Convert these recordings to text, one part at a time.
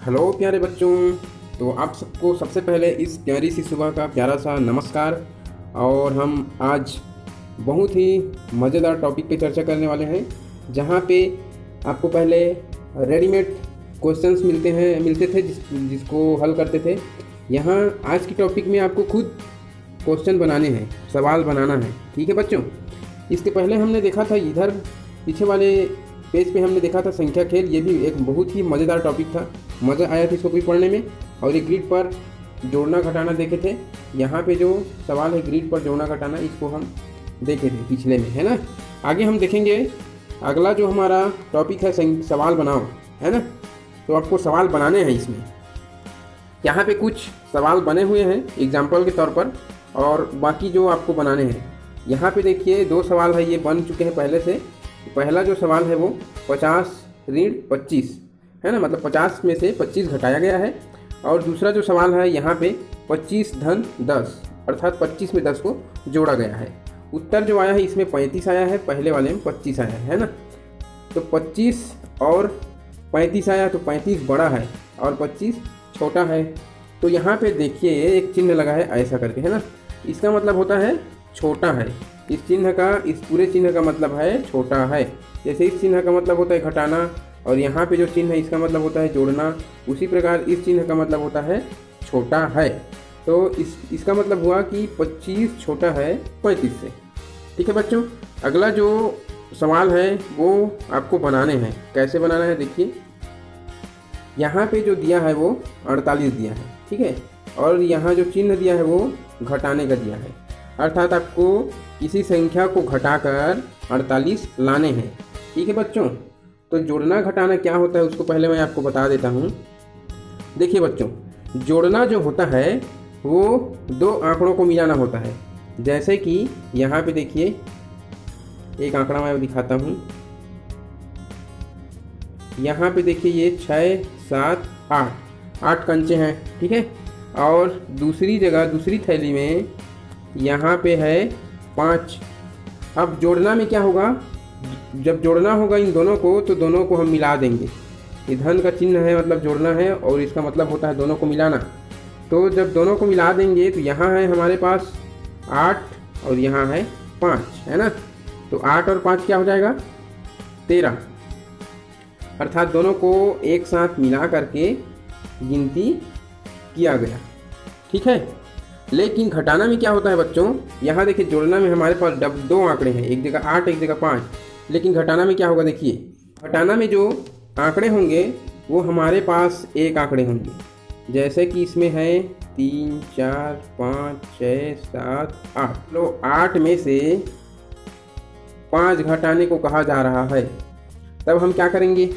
Hello प्यारे बच्चों। तो आप सबको सबसे पहले इस प्यारी सी सुबह का प्यारा सा नमस्कार। और हम आज बहुत ही मज़ेदार टॉपिक पे चर्चा करने वाले हैं, जहाँ पे आपको पहले रेडीमेड क्वेश्चंस मिलते थे जिसको हल करते थे। यहाँ आज की टॉपिक में आपको खुद क्वेश्चन बनाने हैं, सवाल बनाना है। ठीक है बच्चों। इसके पहले हमने देखा था, इधर पीछे वाले पेज पे हमने देखा था संख्या खेल। ये भी एक बहुत ही मज़ेदार टॉपिक था, मज़ा आया था इसको भी पढ़ने में। और ये ग्रिड पर जोड़ना घटाना देखे थे। यहाँ पे जो सवाल है ग्रिड पर जोड़ना घटाना, इसको हम देखे थे पिछले में, है ना। आगे हम देखेंगे अगला जो हमारा टॉपिक है सवाल बनाओ, है ना। तो आपको सवाल बनाने हैं इसमें। यहाँ पे कुछ सवाल बने हुए हैं एग्जाम्पल के तौर पर, और बाकी जो आपको बनाने हैं। यहाँ पे देखिए 2 सवाल है, ये बन चुके हैं पहले से। पहला जो सवाल है वो 50 ऋण 25 है ना, मतलब 50 में से 25 घटाया गया है। और दूसरा जो सवाल है यहाँ पे 25 धन 10, अर्थात 25 में 10 को जोड़ा गया है। उत्तर जो आया है इसमें 35 आया है, पहले वाले में 25 आया है ना। तो 25 और 35 आया, तो 35 बड़ा है और 25 छोटा है। तो यहाँ पे देखिए एक चिन्ह लगा है ऐसा करके, है ना। इसका मतलब होता है छोटा है। इस चिन्ह का, इस पूरे चिन्ह का मतलब है छोटा है। जैसे इस चिन्ह का मतलब होता है घटाना, और यहाँ पे जो चिन्ह है इसका मतलब होता है जोड़ना, उसी प्रकार इस चिन्ह का मतलब होता है छोटा है। तो इसका मतलब हुआ कि 25 छोटा है 35 से। ठीक है बच्चों। अगला जो सवाल है वो आपको बनाने हैं। कैसे बनाना है देखिए, यहाँ पे जो दिया है वो 48 दिया है, ठीक है। और यहाँ जो चिन्ह दिया है वो घटाने का दिया है, अर्थात आपको किसी संख्या को घटाकर 48 लाने हैं। ठीक है बच्चों। तो जोड़ना घटाना क्या होता है उसको पहले मैं आपको बता देता हूँ। देखिए बच्चों, जोड़ना जो होता है वो 2 आंकड़ों को मिलाना होता है। जैसे कि यहाँ पे देखिए एक आंकड़ा मैं दिखाता हूँ। यहाँ पे देखिए ये 6, 7, 8 कंचे हैं, ठीक है। और दूसरी जगह, दूसरी थैली में यहाँ पे है 5। अब जोड़ना में क्या होगा, जब जोड़ना होगा इन दोनों को, तो दोनों को हम मिला देंगे। ये धन का चिन्ह है, मतलब जोड़ना है, और इसका मतलब होता है दोनों को मिलाना। तो जब दोनों को मिला देंगे तो यहाँ है हमारे पास 8 और यहाँ है 5, है ना। तो 8 और 5 क्या हो जाएगा, 13। अर्थात दोनों को एक साथ मिला करके गिनती किया गया। ठीक है। लेकिन घटाना में क्या होता है बच्चों, यहाँ देखिए जोड़ना में हमारे पास 2 आंकड़े हैं, एक जगह 8 एक जगह 5। लेकिन घटाना में क्या होगा देखिए, घटाना में जो आंकड़े होंगे वो हमारे पास एक आंकड़े होंगे। जैसे कि इसमें है 3, 4, 5, 6, 7, 8। तो 8 में से 5 घटाने को कहा जा रहा है। तब हम क्या करेंगे,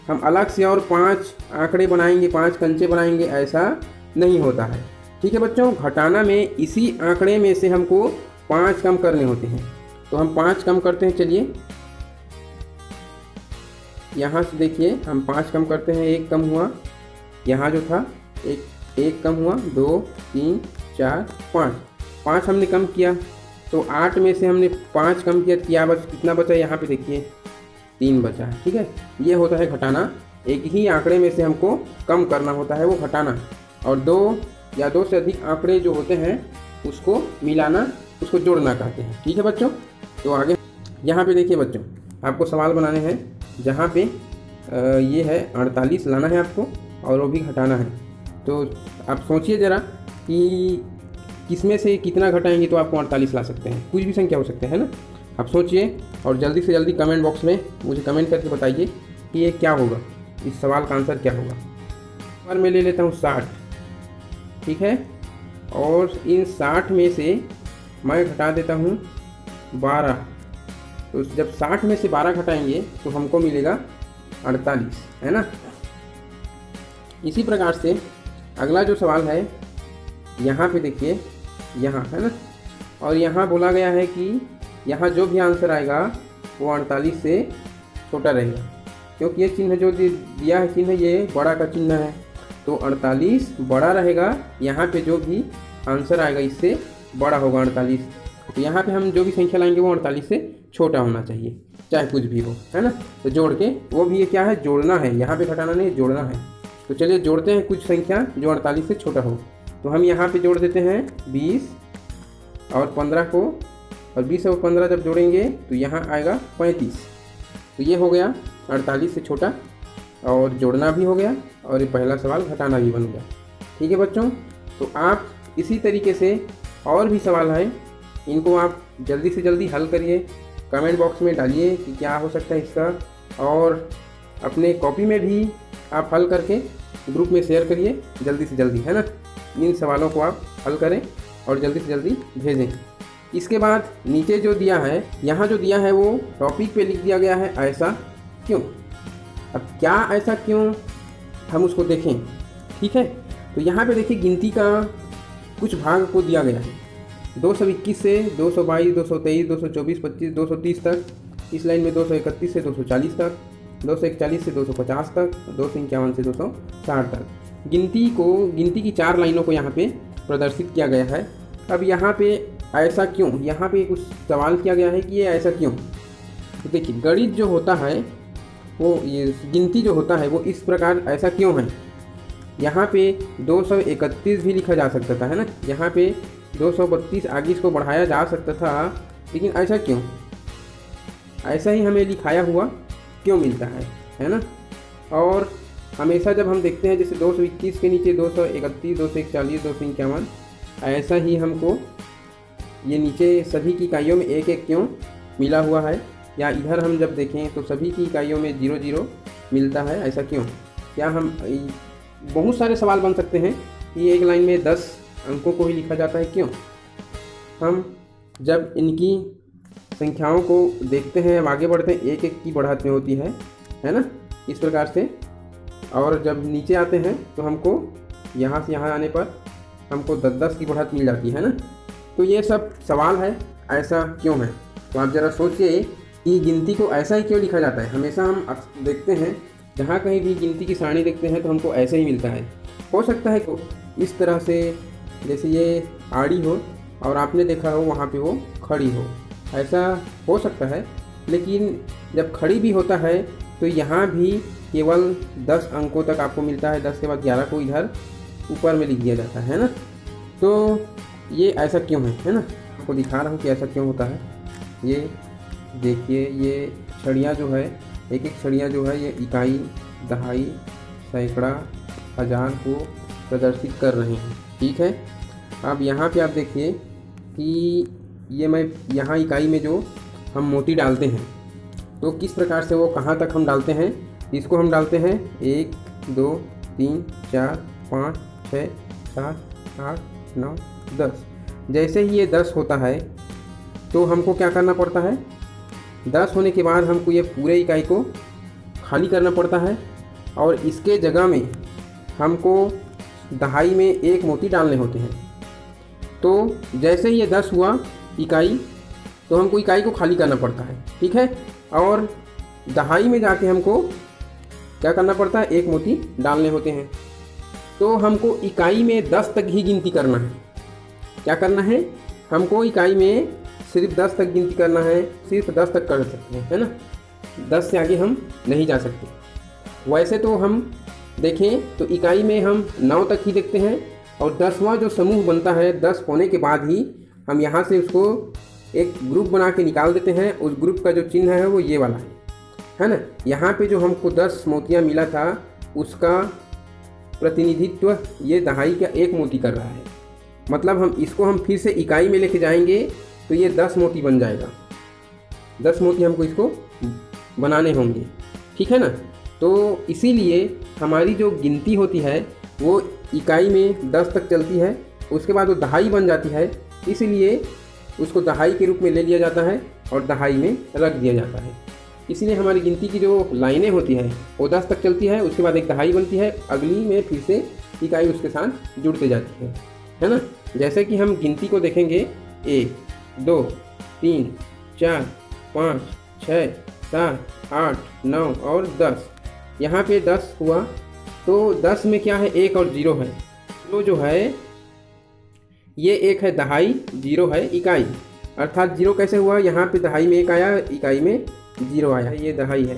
हम अलग से और 5 आंकड़े बनाएंगे, 5 कंचे बनाएंगे, ऐसा नहीं होता है। ठीक है बच्चों। घटाना में इसी आंकड़े में से हमको 5 कम करने होते हैं। तो हम 5 कम करते हैं। चलिए यहाँ से देखिए हम 5 कम करते हैं। 1 कम हुआ, यहाँ जो था एक कम हुआ, 2, 3, 4, 5 हमने कम किया। तो 8 में से हमने 5 कम किया, कितना बचा, यहाँ पे देखिए 3 बचा है। ठीक है। ये होता है घटाना। एक ही आंकड़े में से हमको कम करना होता है, वो घटाना। और 2 या 2 से अधिक आंकड़े जो होते हैं उसको मिलाना, उसको जोड़ना कहते हैं। ठीक है बच्चों। तो आगे यहाँ पे देखिए बच्चों, आपको सवाल बनाने हैं, जहाँ पे ये है 48 लाना है आपको, और वो भी घटाना है। तो आप सोचिए ज़रा कि किसमें से कितना घटाएंगे तो आपको 48 ला सकते हैं। कुछ भी संख्या हो सकते हैं ना। आप सोचिए और जल्दी से जल्दी कमेंट बॉक्स में मुझे कमेंट करके बताइए कि ये क्या होगा, इस सवाल का आंसर क्या होगा। और मैं ले लेता हूँ 60, ठीक है। और इन 60 में से मैं घटा देता हूँ 12। तो जब 60 में से 12 घटाएंगे तो हमको मिलेगा 48, है ना। इसी प्रकार से अगला जो सवाल है यहाँ पे देखिए, यहाँ है ना। और यहाँ बोला गया है कि यहाँ जो भी आंसर आएगा वो 48 से छोटा रहेगा, क्योंकि ये चिन्ह जो दिया है चिन्ह, ये बड़ा का चिन्ह है। तो 48 बड़ा रहेगा। यहाँ पे जो भी आंसर आएगा इससे बड़ा होगा 48। तो यहाँ पे हम जो भी संख्या लाएंगे वो 48 से छोटा होना चाहिए, चाहे कुछ भी हो, है ना। तो जोड़ के वो भी ये क्या है, जोड़ना है। यहाँ पे घटाना नहीं, जोड़ना है। तो चलिए जोड़ते हैं कुछ संख्या जो 48 से छोटा हो। तो हम यहाँ पे जोड़ देते हैं 20 और 15 को, और 20 और 15 जब जोड़ेंगे तो यहाँ आएगा 35। तो ये हो गया 48 से छोटा, और जोड़ना भी हो गया, और ये पहला सवाल घटाना भी बन गया। ठीक है बच्चों, तो आप इसी तरीके से और भी सवाल हैं, इनको आप जल्दी से जल्दी हल करिए, कमेंट बॉक्स में डालिए कि क्या हो सकता है इसका, और अपने कॉपी में भी आप हल करके ग्रुप में शेयर करिए जल्दी से जल्दी, है ना। इन सवालों को आप हल करें और जल्दी से जल्दी भेजें। इसके बाद नीचे जो दिया है, यहाँ जो दिया है वो टॉपिक पे लिख दिया गया है ऐसा क्यों। अब क्या ऐसा क्यों, हम उसको देखें। ठीक है, तो यहाँ पे देखिए गिनती का कुछ भाग को दिया गया है, 221 से 222, 223, 224, 25, 230 तक। इस लाइन में 231 से 240 तक, 241 से 250 तक, 251 से 260 तक। गिनती की 4 लाइनों को यहाँ पे प्रदर्शित किया गया है। अब यहाँ पे ऐसा क्यों, यहाँ पे कुछ सवाल किया गया है कि ये ऐसा क्यों। तो देखिए गणित जो होता है वो, ये गिनती जो होता है वो इस प्रकार ऐसा क्यों है। यहाँ पे 231 भी लिखा जा सकता था, है ना। यहाँ पे 232 आगे इसको बढ़ाया जा सकता था, लेकिन ऐसा क्यों, ऐसा ही हमें लिखाया हुआ क्यों मिलता है ना। और हमेशा जब हम देखते हैं जैसे 221 के नीचे 231, 241, 251, ऐसा ही हमको ये नीचे सभी की इकाइयों में 1-1 क्यों मिला हुआ है, या इधर हम जब देखें तो सभी की इकाइयों में 0-0 मिलता है, ऐसा क्यों। क्या हम, बहुत सारे सवाल बन सकते हैं कि एक लाइन में 10 अंकों को ही लिखा जाता है, क्यों। हम जब इनकी संख्याओं को देखते हैं, अब आगे बढ़ते हैं, 1-1 की बढ़त में होती है ना, इस प्रकार से। और जब नीचे आते हैं तो हमको यहाँ से यहाँ आने पर हमको 10-10 की बढ़त मिल जाती है ना। तो ये सब सवाल है ऐसा क्यों है। तो आप ज़रा सोचिए कि गिनती को ऐसा ही क्यों लिखा जाता है। हमेशा हम देखते हैं जहाँ कहीं भी गिनती की सारणी देखते हैं तो हमको ऐसे ही मिलता है। हो सकता है कि इस तरह से, जैसे ये आड़ी हो और आपने देखा हो वहाँ पे वो खड़ी हो, ऐसा हो सकता है। लेकिन जब खड़ी भी होता है तो यहाँ भी केवल 10 अंकों तक आपको मिलता है, 10 के बाद 11 को इधर ऊपर में लिख दिया जाता है ना। तो ये ऐसा क्यों है ना। आपको दिखा रहा हूँ कि ऐसा क्यों होता है। ये देखिए, ये छड़ियाँ जो है, एक एक छड़ियाँ जो है ये इकाई, दहाई, सैकड़ा, हज़ार को प्रदर्शित कर रहे हैं। ठीक है, अब यहाँ पे आप देखिए कि ये मैं यहाँ इकाई में जो हम मोती डालते हैं तो किस प्रकार से वो कहाँ तक हम डालते हैं। इसको हम डालते हैं 1, 2, 3, 4, 5, 6, 7, 8, 9, 10। जैसे ही ये 10 होता है तो हमको क्या करना पड़ता है, 10 होने के बाद हमको ये पूरे इकाई को खाली करना पड़ता है, और इसके जगह में हमको दहाई में 1 मोती डालने होते हैं। तो जैसे ही ये 10 हुआ इकाई, तो हमको इकाई को खाली करना पड़ता है। ठीक है, और दहाई में जाके हमको क्या करना पड़ता है, 1 मोती डालने होते हैं। तो हमको इकाई में 10 तक ही गिनती करना है। क्या करना है, हमको इकाई में सिर्फ 10 तक गिनती करना है, सिर्फ 10 तक कर सकते हैं, है ना। 10 से आगे हम नहीं जा सकते। वैसे तो हम देखें तो इकाई में हम 9 तक ही देखते हैं, और 10वां जो समूह बनता है 10 होने के बाद ही हम यहाँ से उसको एक ग्रुप बना के निकाल देते हैं। उस ग्रुप का जो चिन्ह है वो ये वाला है ना। यहाँ पे जो हमको 10 मोतियाँ मिला था उसका प्रतिनिधित्व ये दहाई का 1 मोती कर रहा है। मतलब हम फिर से इकाई में लेके जाएंगे तो ये 10 मोती बन जाएगा। 10 मोती हमको इसको बनाने होंगे, ठीक है ना। तो इसीलिए हमारी जो गिनती होती है वो इकाई में 10 तक चलती है, उसके बाद वो दहाई बन जाती है, इसलिए उसको दहाई के रूप में ले लिया जाता है और दहाई में रख दिया जाता है। इसलिए हमारी गिनती की जो लाइनें होती है वो 10 तक चलती है, उसके बाद एक दहाई बनती है, अगली में फिर से इकाई उसके साथ जुड़ते जाती है ना। जैसे कि हम गिनती को देखेंगे 1, 2, 3, 4, 5, 6, 7, 8, 9 और 10। यहाँ पे 10 हुआ तो 10 में क्या है, 1 और 0 है। तो जो है ये 1 है दहाई, 0 है इकाई। अर्थात 0 कैसे हुआ, यहाँ पे दहाई में 1 आया, इकाई में 0 आया, ये दहाई है।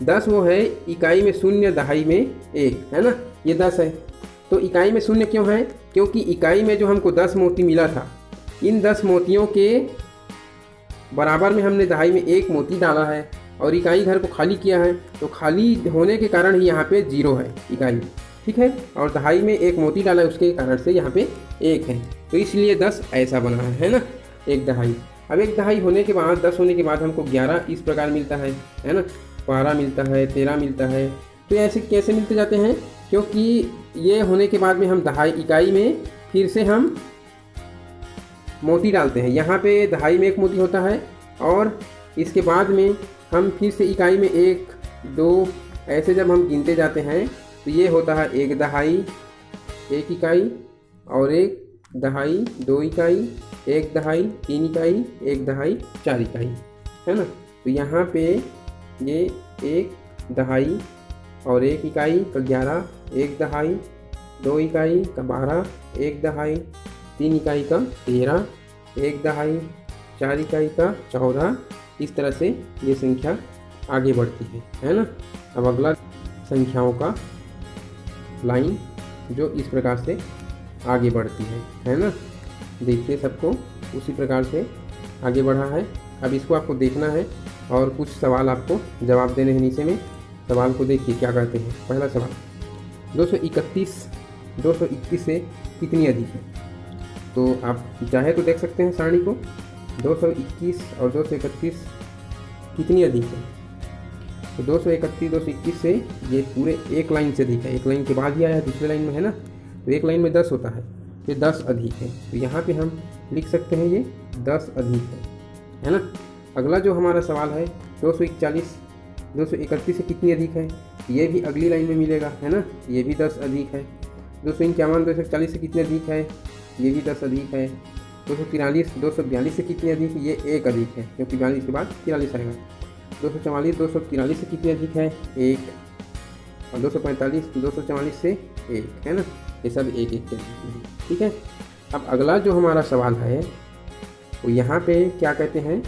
10 वो है इकाई में 0, दहाई में 1, है ना, ये 10 है। तो इकाई में 0 क्यों है? क्योंकि इकाई में जो हमको 10 मोती मिला था, इन 10 मोतियों के बराबर में हमने दहाई में 1 मोती डाला है और इकाई घर को खाली किया है, तो खाली होने के कारण ही यहाँ पे 0 है इकाई, ठीक है। और दहाई में 1 मोती डाला है, उसके कारण से यहाँ पे 1 है, तो इसलिए 10 ऐसा बना है ना, 1 दहाई। अब 1 दहाई होने के बाद 10 होने के बाद हमको 11 इस प्रकार मिलता है ना, 12 मिलता है, 13 मिलता है। तो ऐसे कैसे मिलते जाते हैं? क्योंकि ये होने के बाद में हम दहाई इकाई में फिर से हम मोती डालते हैं। यहाँ पे दहाई में 1 मोती होता है और इसके बाद में हम फिर से इकाई में 1, 2 ऐसे जब हम गिनते जाते हैं तो ये होता है 1 दहाई, 1 इकाई और 1 दहाई, 2 इकाई, 1 दहाई, 3 इकाई, 1 दहाई, 4 इकाई, है ना। तो यहाँ पे ये 1 दहाई और 1 इकाई का 11, 1 दहाई, 2 इकाई का 12, 1 दहाई, 3 इकाई का 13, 1 दहाई, 4 इकाई का 14। इस तरह से ये संख्या आगे बढ़ती है ना। अब अगला संख्याओं का लाइन जो इस प्रकार से आगे बढ़ती है ना। देखिए सबको उसी प्रकार से आगे बढ़ा है। अब इसको आपको देखना है और कुछ सवाल आपको जवाब देने हैं। नीचे में सवाल को देखिए क्या कहते हैं। पहला सवाल, 221 से कितनी अधिक है? तो आप चाहे तो देख सकते हैं सारणी को। 221 और 231 कितनी अधिक है? तो 231 221 से ये पूरे एक लाइन से अधिक है। एक लाइन के बाद ही आया है, दूसरे लाइन में है ना। तो एक लाइन में 10 होता है, ये 10 अधिक है। तो यहाँ पे हम लिख सकते हैं ये 10 अधिक है ना। अगला जो हमारा सवाल है 231 से कितनी अधिक है? ये भी अगली लाइन में मिलेगा, है ना। ये भी 10 अधिक है। 251 241 से कितनी अधिक है? ये भी 10 अधिक है। 242 से कितनी अधिक है? ये 1 अधिक है, क्योंकि 42 के बाद 43 आएगा। 244 से कितनी अधिक है? 1। और 244 से 1, है ना। ये सब 1 1 के, ठीक है। अब अगला जो हमारा सवाल है वो यहाँ पे क्या कहते हैं,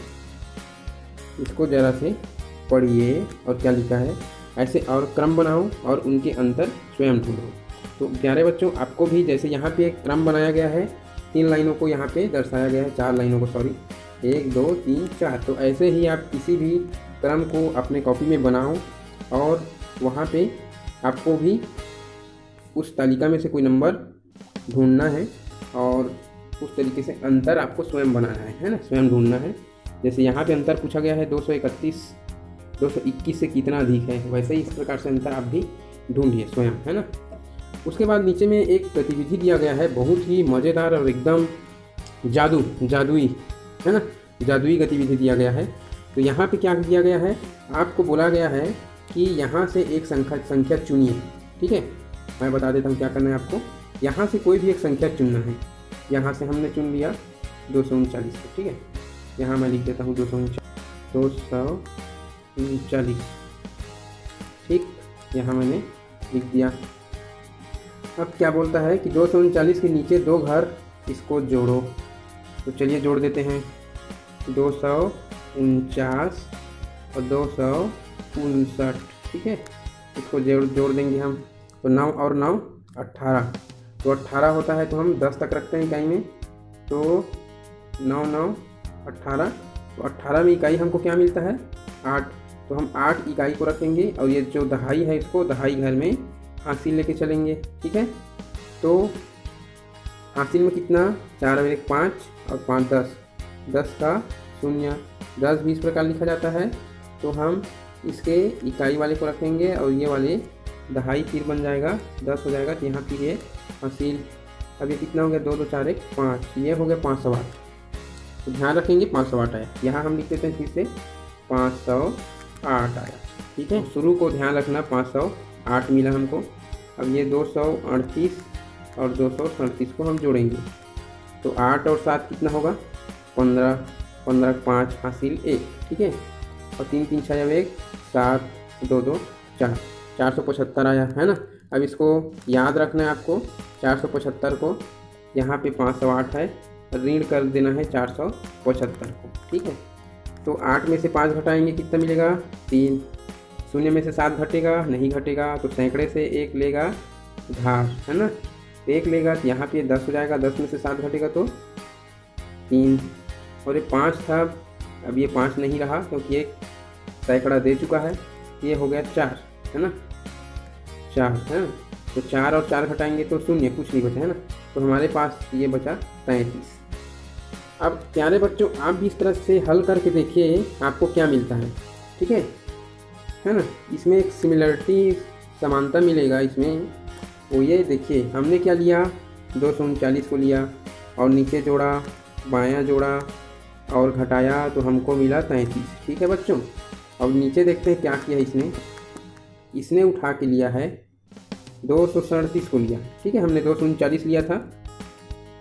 इसको ज़रा से पढ़िए। और क्या लिखा है, ऐसे और क्रम बनाओ और उनके अंतर स्वयं ढूंढो। तो प्यारे बच्चों, आपको भी जैसे यहाँ पे एक क्रम बनाया गया है, 3 लाइनों को यहाँ पे दर्शाया गया है, 4 लाइनों को, सॉरी, 1 2 3 4। तो ऐसे ही आप किसी भी क्रम को अपने कॉपी में बनाओ और वहाँ पे आपको भी उस तालिका में से कोई नंबर ढूंढना है और उस तरीके से अंतर आपको स्वयं बनाना है ना, स्वयं ढूंढना है। जैसे यहाँ पे अंतर पूछा गया है 221 से कितना अधिक है, वैसे ही इस प्रकार से अंतर आप भी ढूंढिए स्वयं, है ना। उसके बाद नीचे में एक गतिविधि दिया गया है, बहुत ही मज़ेदार और एकदम जादुई, है ना, जादुई गतिविधि दिया गया है। तो यहाँ पे क्या दिया गया है, आपको बोला गया है कि यहाँ से एक संख्या चुनिए, ठीक है। मैं बता देता हूँ क्या करना है आपको। यहाँ से कोई भी एक संख्या चुनना है। यहाँ से हमने चुन लिया 239 को, ठीक है। यहाँ मैं लिख देता हूँ 239, ठीक, यहाँ मैंने लिख दिया। अब क्या बोलता है कि 239 के नीचे 2 घर, इसको जोड़ो। तो चलिए जोड़ देते हैं, 249 और 259, ठीक है। इसको जोड़ देंगे हम। तो 9 और 9 18। तो 18 होता है तो हम 10 तक रखते हैं इकाई में। तो 9 9 18। तो 18 में इकाई हमको क्या मिलता है? 8। तो हम 8 इकाई को रखेंगे और ये जो दहाई है इसको दहाई घर में हासिल लेके चलेंगे, ठीक है। तो हासिल में कितना? 4 और 1 5 और 5 10, 10 का 0, 10 भी इस प्रकार लिखा जाता है। तो हम इसके इकाई वाले को रखेंगे और ये वाले दहाई फिर बन जाएगा, 10 हो जाएगा। तो यहाँ फिर ये हासिल, अब ये कितना हो गया? 2 2 4 1 5, ये हो गया 508। तो ध्यान रखेंगे 508 आया। यहाँ हम लिख देते हैं फिर से 508 आया, ठीक है। शुरू को ध्यान रखना, 508 मिला हमको। अब ये 238 और 237 को हम जोड़ेंगे। तो 8 और 7 कितना होगा? 15, 15 5 हासिल 1, ठीक है। और 3 3 6 1 7 2 2 4, 475 आया, है ना। अब इसको याद रखना है आपको, 475 को यहाँ पे 508 है, ऋण कर देना है 475 को, ठीक है। तो 8 में से 5 घटाएंगे, कितना मिलेगा? 3। शून्य में से 7 घटेगा, नहीं घटेगा तो सैकड़े से 1 लेगा घात, है ना। 1 लेगा तो यहाँ पे 10 हो जाएगा, 10 में से 7 घटेगा तो 3, और ये 5 था, अब ये 5 नहीं रहा क्योंकि एक सैकड़ा दे चुका है, ये हो गया 4, है ना, 4 है। तो 4 और 4 घटाएंगे तो शून्य, कुछ नहीं बचा, है ना। तो हमारे पास ये बचा 33। अब प्यारे बच्चों, आप भी इस तरह से हल करके देखिए आपको क्या मिलता है, ठीक है ना। इसमें एक सिमिलरिटी, समानता मिलेगा इसमें। वो ये देखिए, हमने क्या लिया, 239 को लिया और नीचे जोड़ा, बायां जोड़ा और घटाया तो हमको मिला 33, ठीक है बच्चों। अब नीचे देखते हैं क्या किया इसने उठा के लिया है 237 को लिया, ठीक है। हमने 239 लिया था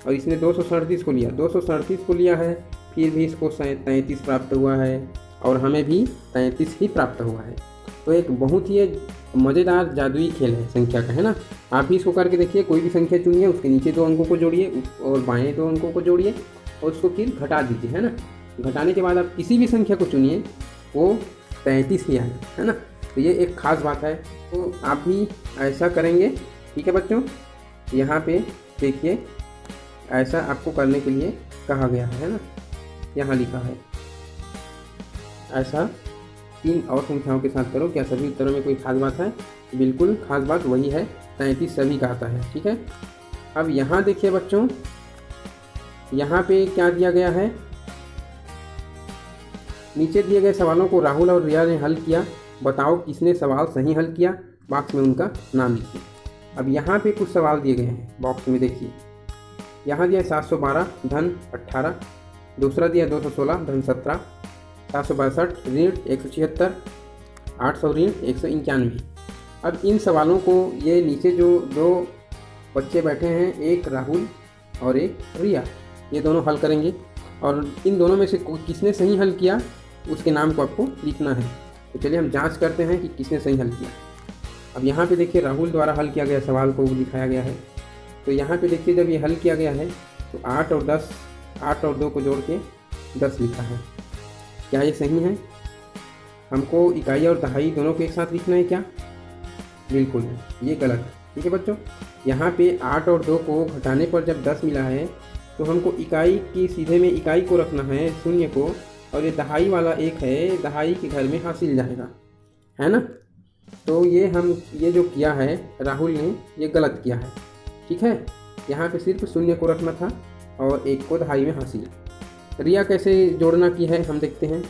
और इसने 237 को लिया, 237 को लिया है, फिर भी इसको 33 प्राप्त हुआ है और हमें भी 33 ही प्राप्त हुआ है। तो एक बहुत ही मज़ेदार जादुई खेल है संख्या का, है ना। आप भी इसको करके देखिए, कोई भी संख्या चुनिए, उसके नीचे 2 अंकों को जोड़िए और बाएं 2 अंकों को जोड़िए और उसको फिर घटा दीजिए, है ना। घटाने के बाद आप किसी भी संख्या को चुनिए, वो 33 ही आए, है ना। तो ये एक ख़ास बात है, तो आप भी ऐसा करेंगे, ठीक है बच्चों। यहाँ पे देखिए, ऐसा आपको करने के लिए कहा गया है ना, यहाँ लिखा है ऐसा 3 और संख्याओं के साथ करो। क्या सभी उत्तरों में कोई खास बात है? बिल्कुल खास बात वही है, 33 सभी का आता है, ठीक है। अब यहाँ देखिए बच्चों, यहाँ पे क्या दिया गया है, नीचे दिए गए सवालों को राहुल और रिया ने हल किया, बताओ किसने सवाल सही हल किया, बॉक्स में उनका नाम लिखिए। अब यहाँ पे कुछ सवाल दिए गए हैं बॉक्स में, देखिए यहाँ दिया 712 धन 18, दूसरा दिया 216 धन 17, 762 ऋण 176, 800 ऋण 191। अब इन सवालों को ये नीचे जो 2 बच्चे बैठे हैं, एक राहुल और एक रिया, ये दोनों हल करेंगे और इन दोनों में से किसने सही हल किया उसके नाम को आपको लिखना है। तो चलिए हम जांच करते हैं कि किसने सही हल किया। अब यहाँ पे देखिए, राहुल द्वारा हल किया गया सवाल को दिखाया गया है। तो यहाँ पे देखिए, जब ये हल किया गया है तो 8 और 10, 8 और 2 को जोड़ के 10 लिखा है। क्या ये सही है? हमको इकाई और दहाई दोनों को एक साथ लिखना है क्या? बिल्कुल नहीं, ये गलत है, ठीक है बच्चों। यहाँ पे 8 और 2 को घटाने पर जब 10 मिला है तो हमको इकाई की सीधे में इकाई को रखना है, शून्य को, और ये दहाई वाला 1 है, दहाई के घर में हासिल जाएगा, है ना। तो ये जो किया है राहुल ने, ये गलत किया है, ठीक है। यहाँ पे सिर्फ शून्य को रखना था और 1 को दहाई में हासिल। रिया कैसे जोड़ना की है हम देखते हैं।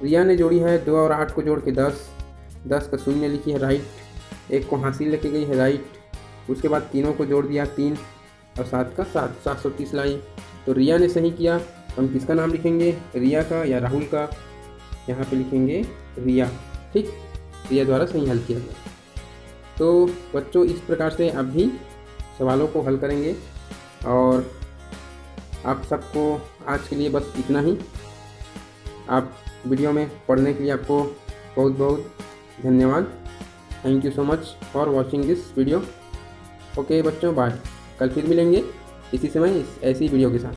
रिया ने जोड़ी है 2 और 8 को जोड़ के 10, 10 का शून्य लिखी है राइट, 1 को हासिल लेके गई है राइट, उसके बाद तीनों को जोड़ दिया 3 और 7 का 7, 730 लाई। तो रिया ने सही किया। हम किसका नाम लिखेंगे, रिया का या राहुल का? यहाँ पे लिखेंगे रिया, ठीक, रिया द्वारा सही हल किया गया। तो बच्चों, इस प्रकार से आप भी सवालों को हल करेंगे और आप सबको आज के लिए बस इतना ही। आप वीडियो में पढ़ने के लिए आपको बहुत बहुत धन्यवाद। Thank you so much for watching this video. Okay बच्चों, बाय। कल फिर मिलेंगे इसी समय ऐसी वीडियो के साथ।